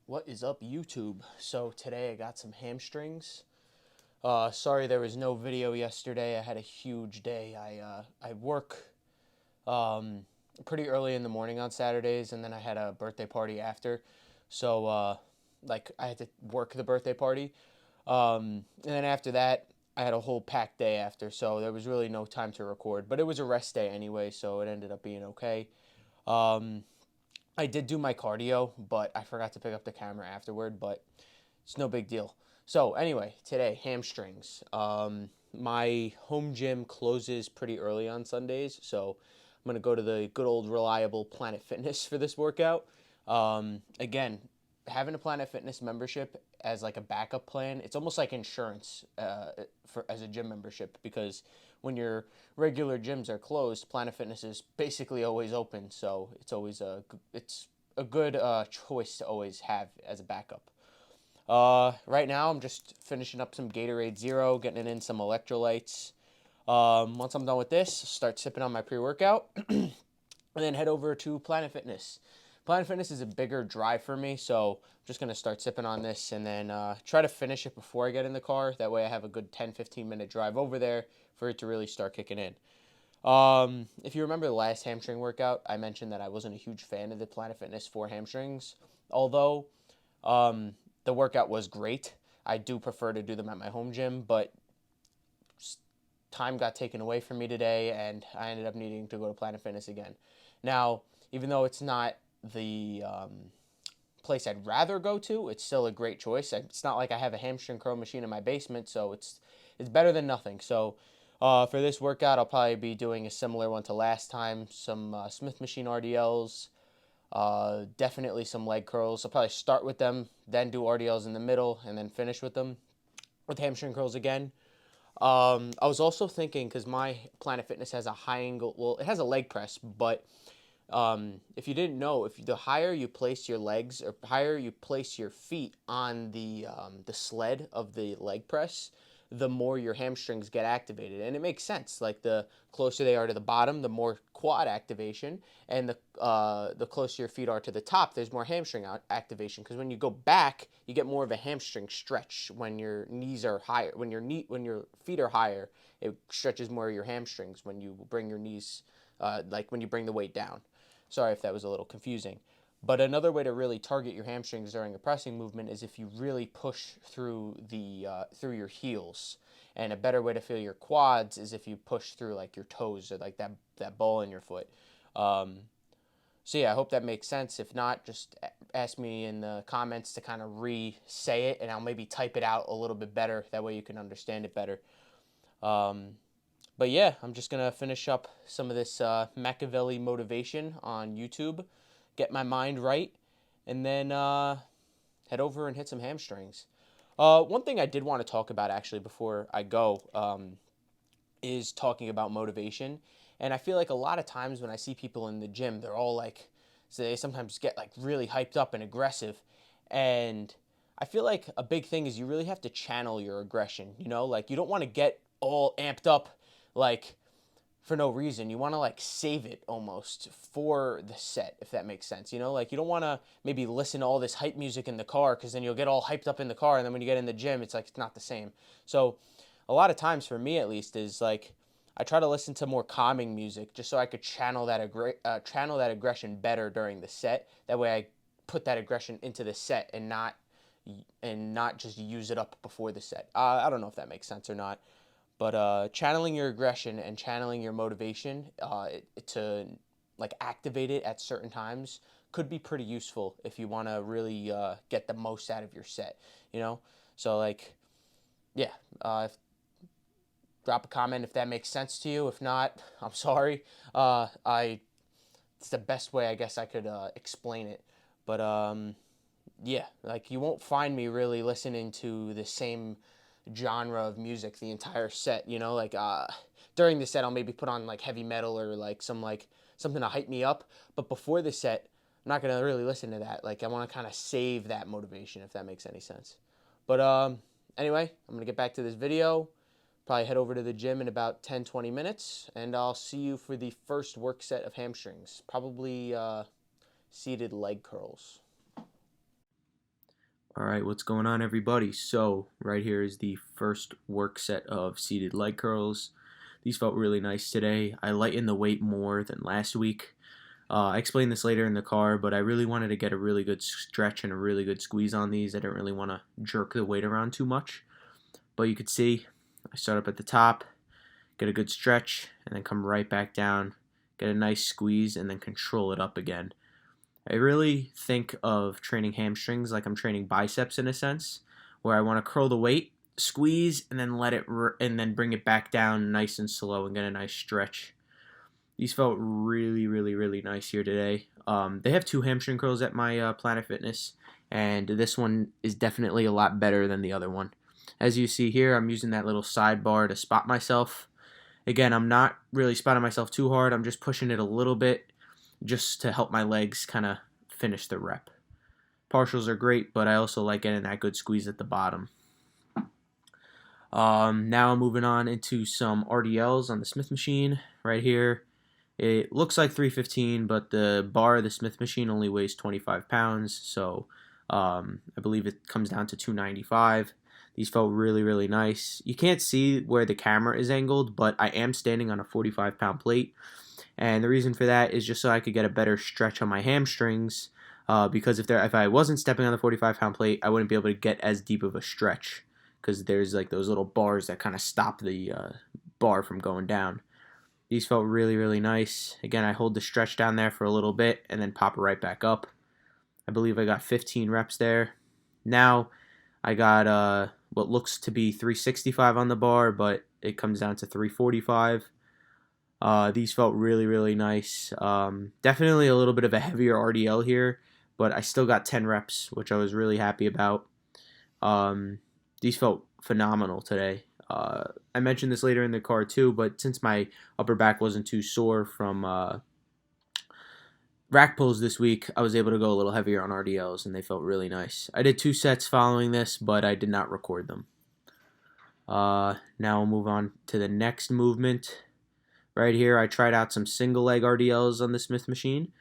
What is up, YouTube? So today I got some hamstrings. Sorry there was no video yesterday. I had a huge day. I work um, pretty early in the morning on Saturdays, and then I had a birthday party after. So I had to work the birthday party, and then after that I had a whole packed day after. So there was really no time to record. But it was a rest day anyway, so it ended up being okay. Um, I did do my cardio, but I forgot to pick up the camera afterward, but it's no big deal. So, anyway, today, hamstrings. My home gym closes pretty early on Sundays, so I'm going to go to the good old reliable Planet Fitness for this workout. Again, having a Planet Fitness membership as like a backup plan, it's almost like insurance for as a gym membership, because when your regular gyms are closed, Planet Fitness is basically always open. So it's a good choice to always have as a backup. Right now, I'm just finishing up some Gatorade Zero, getting in some electrolytes. Once I'm done with this, start sipping on my pre-workout, and then head over to Planet Fitness. Planet Fitness is a bigger drive for me, so I'm just gonna start sipping on this and then try to finish it before I get in the car. That way, I have a good 10-15 minute drive over there for it to really start kicking in. If you remember the last hamstring workout, I mentioned that I wasn't a huge fan of the Planet Fitness for hamstrings. Although um, the workout was great, I do prefer to do them at my home gym, but time got taken away from me today, and I ended up needing to go to Planet Fitness again. Now, even though it's not the place I'd rather go to, it's still a great choice. It's not like I have a hamstring curl machine in my basement, so it's better than nothing. So for this workout, I'll probably be doing a similar one to last time. Some Smith machine RDLs, definitely some leg curls. I'll probably start with them, then do RDLs in the middle, and then finish with them with hamstring curls again. I was also thinking, because my Planet Fitness has a high angle, well, it has a leg press, but if you didn't know, if the higher you place your legs or higher you place your feet on the sled of the leg press, the more your hamstrings get activated, and it makes sense. Like the closer they are to the bottom, the more quad activation, and the closer your feet are to the top, there's more hamstring activation. Because when you go back, you get more of a hamstring stretch when your knees are higher. When your feet are higher, it stretches more of your hamstrings when you bring your knees, like when you bring the weight down. Sorry if that was a little confusing. But another way to really target your hamstrings during a pressing movement is if you really push through your heels. And a better way to feel your quads is if you push through like your toes, or like that ball in your foot. Um, so yeah, I hope that makes sense. If not, just ask me in the comments to kind of re-say it, and I'll maybe type it out a little bit better. That way you can understand it better. Um, but yeah, I'm just gonna finish up some of this Machiavelli motivation on YouTube, get my mind right, and then head over and hit some hamstrings. One thing I did want to talk about actually before I go is talking about motivation. And I feel like a lot of times when I see people in the gym, they're all like, so they sometimes get like really hyped up and aggressive. And I feel like a big thing is you really have to channel your aggression. Like you don't want to get all amped up, like for no reason. You want to like save it almost for the set, if that makes sense. Like you don't want to maybe listen to all this hype music in the car, because then you'll get all hyped up in the car, and then when you get in the gym, it's like it's not the same. So a lot of times, for me at least, is like I try to listen to more calming music just so I could channel that aggression better during the set. That way, I put that aggression into the set and not just use it up before the set. I don't know if that makes sense or not, but channeling your aggression and channeling your motivation to like activate it at certain times could be pretty useful if you want to really get the most out of your set. You know, so like yeah, drop a comment if that makes sense to you. If not, I'm sorry. I It's the best way I guess I could explain it. But yeah, like you won't find me really listening to the same genre of music the entire set. Like during the set I'll maybe put on like heavy metal or like something to hype me up. But before the set, I'm not gonna really listen to that. Like I want to kind of save that motivation, if that makes any sense. But anyway, I'm gonna get back to this video. Probably head over to the gym in about 10-20 minutes, and I'll see you for the first work set of hamstrings. Probably seated leg curls. Alright, what's going on, everybody? So, right here is the first work set of seated leg curls. These felt really nice today. I lightened the weight more than last week. I explained this later in the car, but I really wanted to get a really good stretch and a really good squeeze on these. I didn't really want to jerk the weight around too much. But you could see, I start up at the top, get a good stretch, and then come right back down, get a nice squeeze, and then control it up again. I really think of training hamstrings like I'm training biceps in a sense, where I want to curl the weight, squeeze, and then and then bring it back down nice and slow and get a nice stretch. These felt really, really, really nice here today. They have two hamstring curls at my Planet Fitness, and this one is definitely a lot better than the other one. As you see here, I'm using that little sidebar to spot myself. Again, I'm not really spotting myself too hard. I'm just pushing it a little bit just to help my legs kind of finish the rep. Partials are great, but I also like getting that good squeeze at the bottom. Now I'm moving on into some RDLs on the Smith machine right here. It looks like 315, but the bar of the Smith machine only weighs 25 pounds, so I believe it comes down to 295. These felt really, really nice. You can't see where the camera is angled, but I am standing on a 45-pound plate. And the reason for that is just so I could get a better stretch on my hamstrings, because if I wasn't stepping on the 45-pound plate, I wouldn't be able to get as deep of a stretch, because there's like those little bars that kind of stop the bar from going down. These felt really, really nice. Again, I hold the stretch down there for a little bit and then pop it right back up. I believe I got 15 reps there. Now I got what looks to be 365 on the bar, but it comes down to 345. These felt really, really nice. Definitely a little bit of a heavier RDL here, but I still got 10 reps, which I was really happy about. These felt phenomenal today. I mentioned this later in the car too, but since my upper back wasn't too sore from rack pulls this week, I was able to go a little heavier on RDLs, and they felt really nice. I did 2 sets following this, but I did not record them. Now we'll move on to the next movement. Right here, I tried out some single leg RDLs on the Smith machine.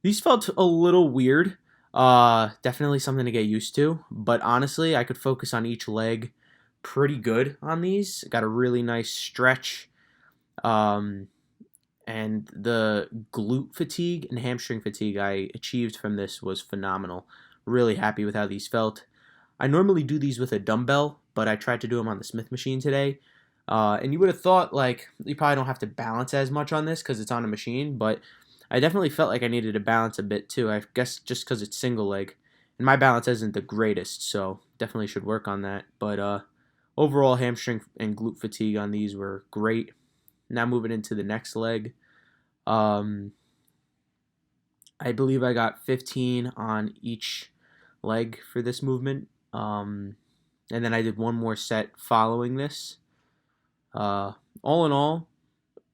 These felt a little weird. Definitely something to get used to, but honestly, I could focus on each leg pretty good on these. Got a really nice stretch. And the glute fatigue and hamstring fatigue I achieved from this was phenomenal. Really happy with how these felt. I normally do these with a dumbbell, but I tried to do them on the Smith machine today. And you would have thought, like, you probably don't have to balance as much on this because it's on a machine, but I definitely felt like I needed to balance a bit too. I guess just because it's single leg. And my balance isn't the greatest, so definitely should work on that. But overall, hamstring and glute fatigue on these were great. Now moving into the next leg. I believe I got 15 on each leg for this movement. And then I did one more set following this. All in all,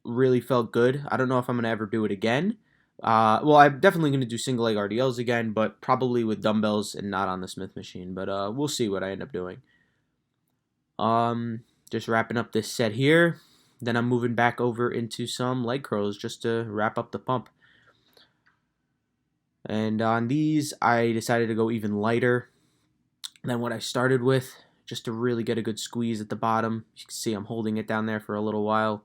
really felt good. I don't know if I'm going to ever do it again. Well, I'm definitely going to do single leg RDLs again, but probably with dumbbells and not on the Smith machine. But we'll see what I end up doing. Just wrapping up this set here. Then I'm moving back over into some leg curls just to wrap up the pump. And on these, I decided to go even lighter than what I started with, just to really get a good squeeze at the bottom. You can see I'm holding it down there for a little while.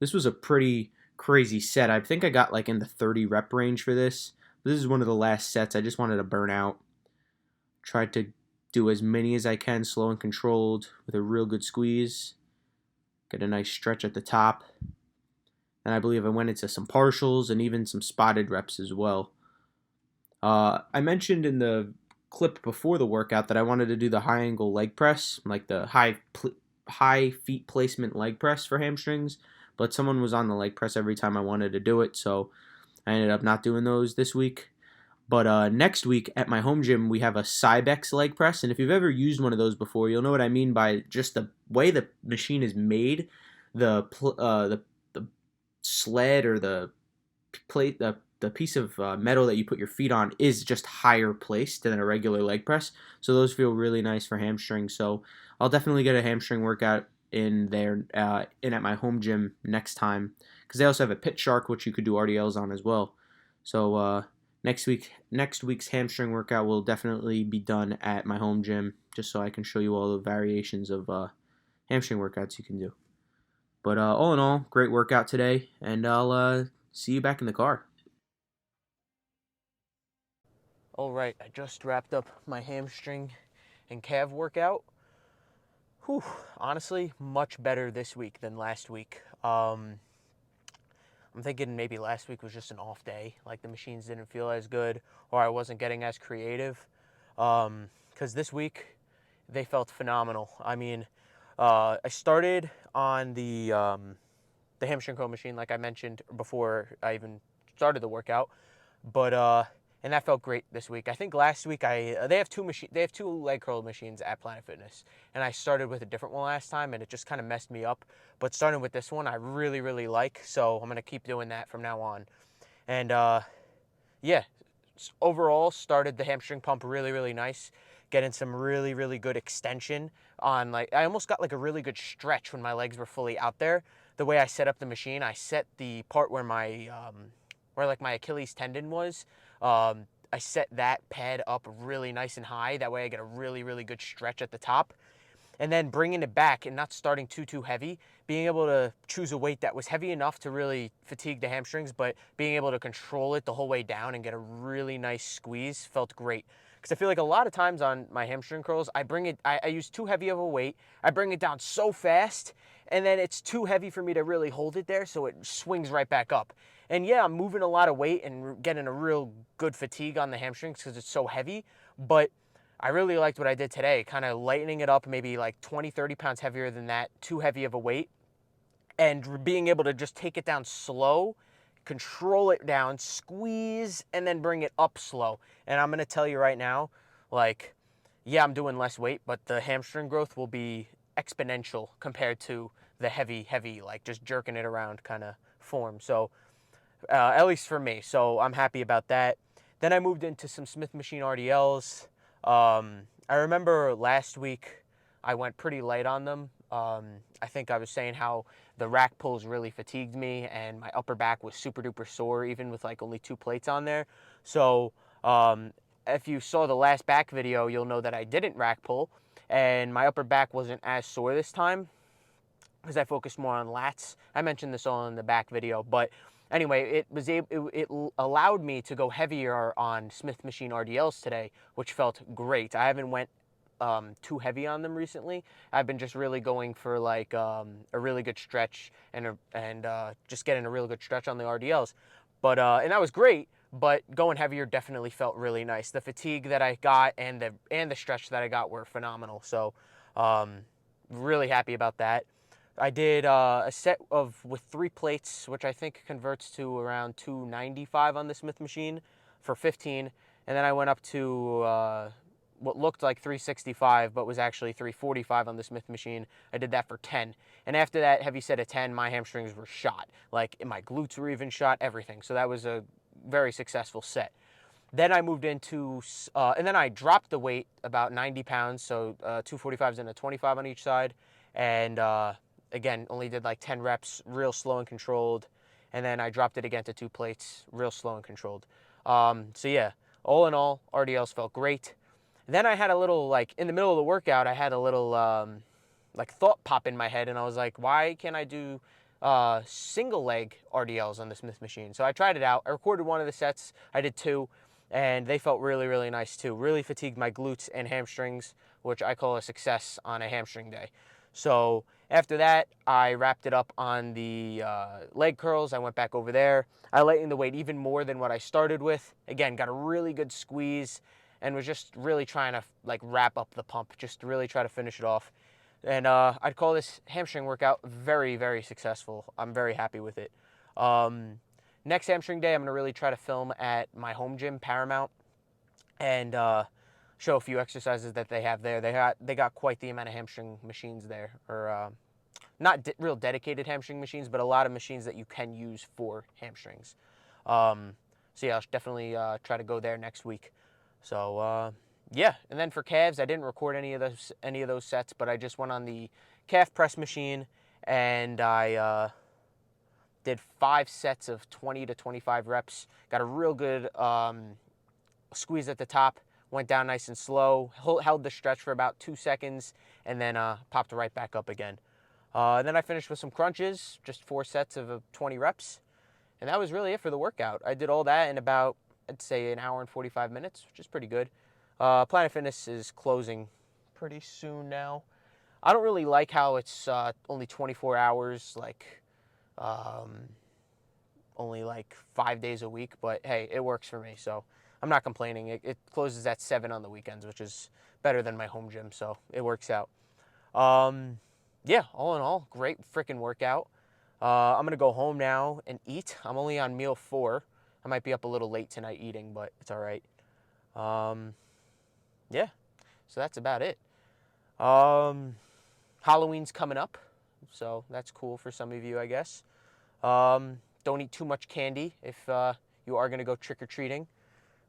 This was a pretty crazy set. I think I got like in the 30 rep range for this. This is one of the last sets. I just wanted to burn out. Tried to do as many as I can, slow and controlled, with a real good squeeze. Get a nice stretch at the top. And I believe I went into some partials and even some spotted reps as well. I mentioned in the clip before the workout that I wanted to do the high angle leg press, like the high feet placement leg press for hamstrings, but someone was on the leg press every time I wanted to do it, so I ended up not doing those this week. But next week at my home gym, we have a Cybex leg press, and if you've ever used one of those before, you'll know what I mean by just the way the machine is made. The sled or the plate, the piece of metal that you put your feet on is just higher placed than a regular leg press. So those feel really nice for hamstrings. So I'll definitely get a hamstring workout in there, in at my home gym next time, because they also have a Pit Shark, which you could do RDLs on as well. So Next week's hamstring workout will definitely be done at my home gym, just so I can show you all the variations of hamstring workouts you can do. But all in all, great workout today, and I'll see you back in the car. All right, I just wrapped up my hamstring and calf workout. Whew, honestly, much better this week than last week. I'm thinking maybe last week was just an off day, like the machines didn't feel as good, or I wasn't getting as creative. Because this week they felt phenomenal. I mean, I started on the hamstring curl machine, like I mentioned before I even started the workout, but and that felt great this week. I think last week they have two leg curl machines at Planet Fitness, and I started with a different one last time, and it just kind of messed me up. But starting with this one, I really like, so I'm gonna keep doing that from now on. And yeah, overall started the hamstring pump really nice, getting some really good extension on, like, I almost got like a really good stretch when my legs were fully out there. The way I set up the machine, I set the part where my Achilles tendon was. I set that pad up really nice and high. That way I get a really good stretch at the top, and then bringing it back and not starting too heavy, being able to choose a weight that was heavy enough to really fatigue the hamstrings, but being able to control it the whole way down and get a really nice squeeze felt great. Because I feel like a lot of times on my hamstring curls, I use too heavy of a weight, I bring it down so fast, and then it's too heavy for me to really hold it there, so it swings right back up. And yeah, I'm moving a lot of weight and getting a real good fatigue on the hamstrings because it's so heavy, but I really liked what I did today, kind of lightening it up, maybe like 20, 30 pounds heavier than that, too heavy of a weight, and being able to just take it down slow, control it down, squeeze, and then bring it up slow. And I'm going to tell you right now, like, yeah, I'm doing less weight, but the hamstring growth will be exponential compared to the heavy, like just jerking it around kind of form. So, at least for me. So I'm happy about that. Then I moved into some Smith Machine RDLs. I remember last week I went pretty light on them. I think I was saying how the rack pulls really fatigued me and my upper back was super duper sore, even with like only 2 plates on there. So if you saw the last back video, you'll know that I didn't rack pull and my upper back wasn't as sore this time because I focused more on lats. I mentioned this all in the back video, but anyway, it allowed me to go heavier on Smith Machine RDLs today, which felt great. I haven't went too heavy on them recently. I've been just really going for like a really good stretch and just getting a really good stretch on the RDLs, but and that was great. But going heavier definitely felt really nice. The fatigue that I got and the stretch that I got were phenomenal. So really happy about that. I did a set with 3 plates, which I think converts to around 295 on the Smith machine for 15, and then I went up to what looked like 365, but was actually 345 on the Smith machine. I did that for 10, and after that heavy set of 10, my hamstrings were shot, like my glutes were even shot, everything. So that was a very successful set. Then I moved into, and then I dropped the weight about 90 pounds, so 245s and a 25 on each side, and again, only did like 10 reps, real slow and controlled. And then I dropped it again to 2 plates, real slow and controlled. So yeah, all in all, RDLs felt great. Then I had a little, like, in the middle of the workout, I had a little, like, thought pop in my head. And I was like, why can't I do single leg RDLs on the Smith machine? So I tried it out. I recorded one of the sets. I did 2. And they felt really nice too. Really fatigued my glutes and hamstrings, which I call a success on a hamstring day. So after that, I wrapped it up on the leg curls. I went back over there. I lightened the weight even more than what I started with. Again, got a really good squeeze and was just really trying to like wrap up the pump, just to really try to finish it off. And I'd call this hamstring workout very successful. I'm very happy with it. Next hamstring day, I'm going to really try to film at my home gym, Paramount, and show a few exercises that they have there. They got quite the amount of hamstring machines there, or not real dedicated hamstring machines, but a lot of machines that you can use for hamstrings. So yeah, I'll definitely try to go there next week. So yeah, and then for calves, I didn't record any of those sets, but I just went on the calf press machine and I Did 5 sets of 20 to 25 reps. Got a real good squeeze at the top. Went down nice and slow. Held the stretch for about 2 seconds, and then popped right back up again. Then I finished with some crunches, just 4 sets of 20 reps. And that was really it for the workout. I did all that in about, I'd say, an hour and 45 minutes, which is pretty good. Planet Fitness is closing pretty soon now. I don't really like how it's only 24 hours, like um, only like 5 days a week, but hey, it works for me, so I'm not complaining. It closes at 7 on the weekends, which is better than my home gym, so it works out. Um, yeah, all in all, great freaking workout. I'm gonna go home now and eat. I'm only on meal 4. I might be up a little late tonight eating, but it's all right. Um, yeah, so that's about it. Um, Halloween's coming up, so that's cool for some of you, I guess. Don't eat too much candy if you are gonna go trick or treating.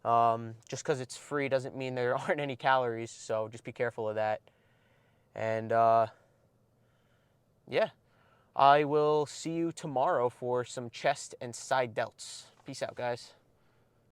Just because it's free doesn't mean there aren't any calories, so just be careful of that. And yeah, I will see you tomorrow for some chest and side delts. Peace out, guys.